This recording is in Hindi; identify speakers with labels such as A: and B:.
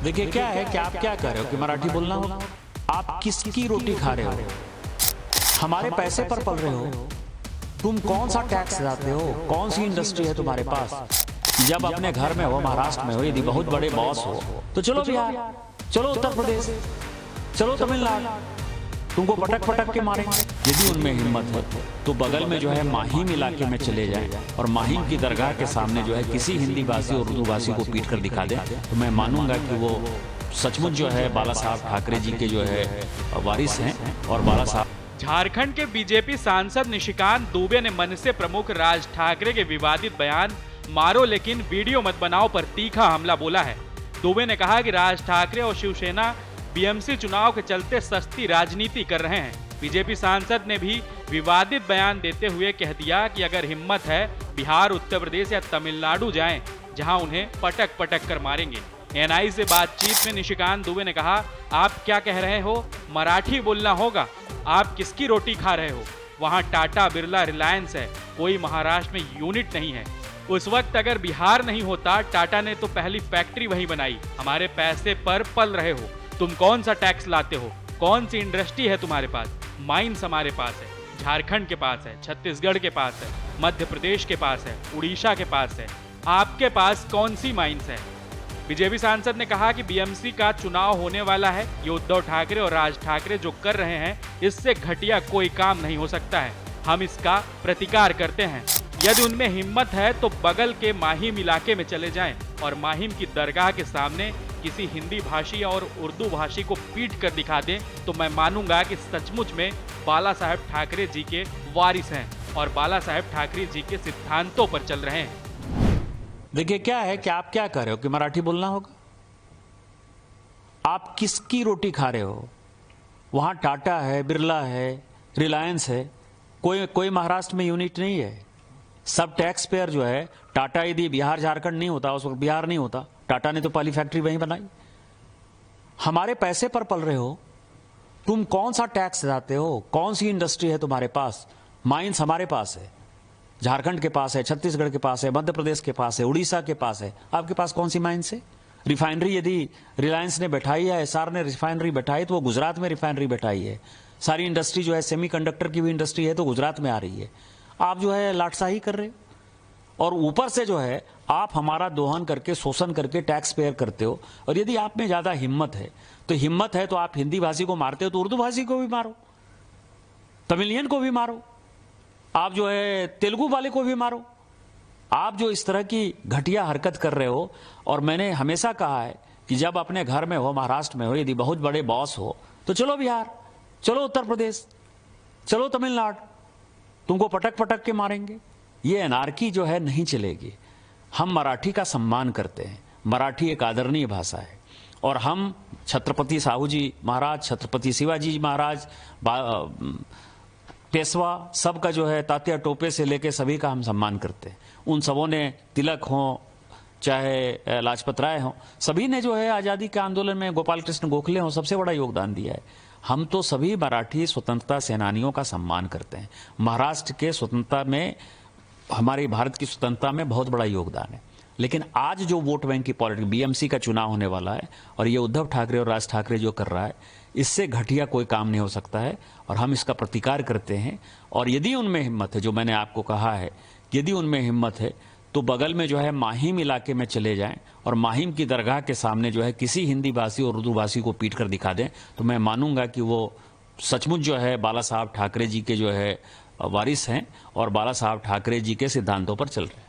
A: देखिए क्या है कि आप क्या कर रहे हो कि मराठी बोलना होगा। आप किसकी रोटी खा रहे हो? हमारे पैसे पर पल रहे हो। तुम कौन सा टैक्स लाते हो? कौन सी इंडस्ट्री है तुम्हारे पास? जब अपने घर में हो, महाराष्ट्र में हो, यदि बहुत बड़े बॉस हो तो चलो बिहार, चलो उत्तर प्रदेश, चलो तमिलनाडु, तुमको पटक पटक के मारेंगे। यदि उनमें हिम्मत है तो बगल में जो है माहिम इलाके में चले जाए और माहिम की दरगाह के सामने जो है किसी हिंदी भाषी और उर्दू भाषी को पीट कर दिखा दे तो मैं मानूंगा कि वो सचमुच जो है बाला साहब ठाकरे जी के जो है वारिस हैं। और बाला साहब
B: झारखंड के बीजेपी सांसद निशिकांत दुबे ने मनसे प्रमुख राज ठाकरे के विवादित बयान मारो लेकिन वीडियो मत बनाओ पर तीखा हमला बोला है। दुबे ने कहा कि राज ठाकरे और शिवसेना बीएमसी चुनाव के चलते सस्ती राजनीति कर रहे हैं। बीजेपी सांसद ने भी विवादित बयान देते हुए कह दिया कि अगर हिम्मत है बिहार, उत्तर प्रदेश या तमिलनाडु जाएं, जहां उन्हें पटक पटक कर मारेंगे। एनआई से बातचीत में निशिकांत दुबे ने कहा, आप क्या कह रहे हो? मराठी बोलना होगा। आप किसकी रोटी खा रहे हो? वहां टाटा, बिरला, रिलायंस है, कोई महाराष्ट्र में यूनिट नहीं है। उस वक्त अगर बिहार नहीं होता, टाटा ने तो पहली फैक्ट्री वहीं बनाई। हमारे पैसे पर पल रहे हो। तुम कौन सा टैक्स लाते हो? कौन सी इंडस्ट्री है तुम्हारे पास? माइंस हमारे पास है, झारखंड के पास है, छत्तीसगढ़ के पास है, मध्य प्रदेश के पास है, उड़ीसा के पास है। आपके पास कौन सी माइंस है? बीजेपी सांसद ने कहा कि बीएमसी का चुनाव होने वाला है। ये उद्धव ठाकरे और राज ठाकरे जो कर रहे हैं, इससे घटिया कोई काम नहीं हो सकता है। हम इसका प्रतिकार करते हैं। यदि उनमें हिम्मत है तो बगल के माहिम इलाके में चले जाएं और माहिम की दरगाह के सामने किसी हिंदी भाषी और उर्दू भाषी को पीट कर दिखा दें तो मैं मानूंगा कि सचमुच में बाला साहब ठाकरे जी के वारिस हैं और बाला साहब ठाकरे जी के सिद्धांतों पर चल रहे हैं।
A: देखिए क्या है कि आप क्या कर रहे हो कि मराठी बोलना होगा। आप किसकी रोटी खा रहे हो? वहां टाटा है, बिरला है, रिलायंस है, कोई महाराष्ट्र में यूनिट नहीं है। सब टैक्स पेयर जो है, टाटा यदि बिहार झारखंड नहीं होता, उस वक्त बिहार नहीं होता, टाटा ने तो पहली फैक्ट्री वहीं बनाई। हमारे पैसे पर पल रहे हो। तुम कौन सा टैक्स लाते हो? कौन सी इंडस्ट्री है तुम्हारे पास? माइंस हमारे पास है, झारखंड के पास है, छत्तीसगढ़ के पास है, मध्य प्रदेश के पास है, उड़ीसा के पास है। आपके पास कौन सी माइंस है? रिफाइनरी यदि रिलायंस ने बैठाई है, एसआर ने रिफाइनरी बैठाई तो वो गुजरात में रिफाइनरी बैठाई है। सारी इंडस्ट्री जो है, सेमीकंडक्टर की भी इंडस्ट्री है तो गुजरात में आ रही है। आप जो है लाटसाही कर रहे हो और ऊपर से जो है आप हमारा दोहन करके, शोषण करके टैक्स पेयर करते हो। और यदि आप में ज्यादा हिम्मत है तो आप हिंदी भाषी को मारते हो तो उर्दू भाषी को भी मारो, तमिलियन को भी मारो, आप जो है तेलुगु वाले को भी मारो। आप जो इस तरह की घटिया हरकत कर रहे हो। और मैंने हमेशा कहा है कि जब अपने घर में हो, महाराष्ट्र में हो, यदि बहुत बड़े बॉस हो तो चलो बिहार, चलो उत्तर प्रदेश, चलो तमिलनाडु, तुमको पटक पटक के मारेंगे। ये एनार्की जो है नहीं चलेगी। हम मराठी का सम्मान करते हैं। मराठी एक आदरणीय भाषा है और हम छत्रपति साहू जी महाराज, छत्रपति शिवाजी महाराज, पेशवा, सबका जो है तात्या टोपे से लेके सभी का हम सम्मान करते हैं। उन सबों ने, तिलक हो चाहे लाजपत राय हो, सभी ने जो है आज़ादी के आंदोलन में, गोपाल कृष्ण गोखले हो, सबसे बड़ा योगदान दिया है। हम तो सभी मराठी स्वतंत्रता सेनानियों का सम्मान करते हैं। महाराष्ट्र के स्वतंत्रता में, हमारी भारत की स्वतंत्रता में बहुत बड़ा योगदान है। लेकिन आज जो वोट बैंक की पॉलिटिक्स, बीएमसी का चुनाव होने वाला है और ये उद्धव ठाकरे और राज ठाकरे जो कर रहा है, इससे घटिया कोई काम नहीं हो सकता है और हम इसका प्रतिकार करते हैं। और यदि उनमें हिम्मत है, जो मैंने आपको कहा है, यदि उनमें हिम्मत है तो बगल में जो है माहिम इलाके में चले जाएं और माहिम की दरगाह के सामने जो है किसी हिंदी भाषी और उर्दू भाषी को पीट कर दिखा दें तो मैं मानूंगा कि वो सचमुच जो है बाला साहब ठाकरे जी के जो है वारिस हैं और बाला साहब ठाकरे जी के सिद्धांतों पर चल रहे हैं।